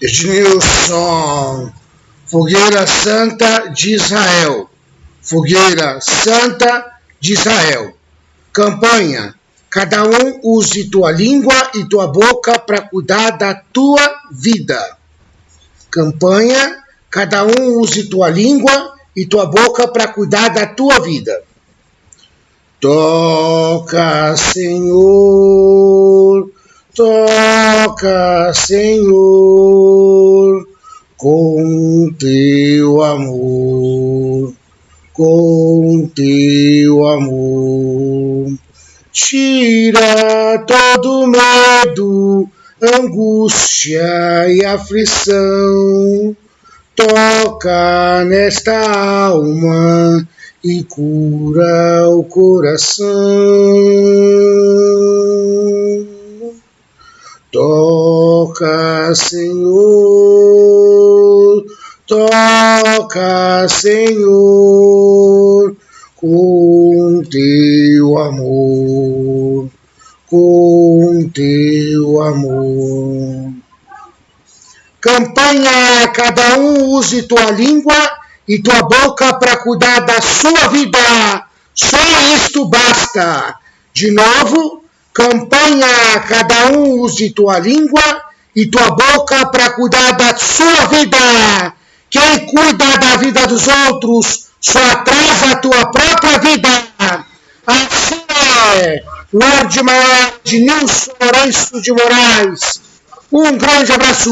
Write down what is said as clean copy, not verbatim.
Ednilson, Fogueira Santa de Israel. Fogueira Santa de Israel. Campanha: cada um use tua língua e tua boca para cuidar da tua vida. Campanha: cada um use tua língua e tua boca para cuidar da tua vida. Toca, Senhor, toca, Senhor, com teu amor, com teu amor. Tira todo medo, angústia e aflição. Toca nesta alma e cura o coração. Toca, Senhor, toca, Senhor, com teu amor, com teu amor. Campanha: cada um use tua língua e tua boca para cuidar da sua vida. Só isto basta. De novo, campanha: cada um use tua língua e tua boca para cuidar da sua vida. Quem cuida da vida dos outros só atrasa a tua própria vida. Assim é, Lorde Maior Ednilson Lourenço de Moraes. Um grande abraço.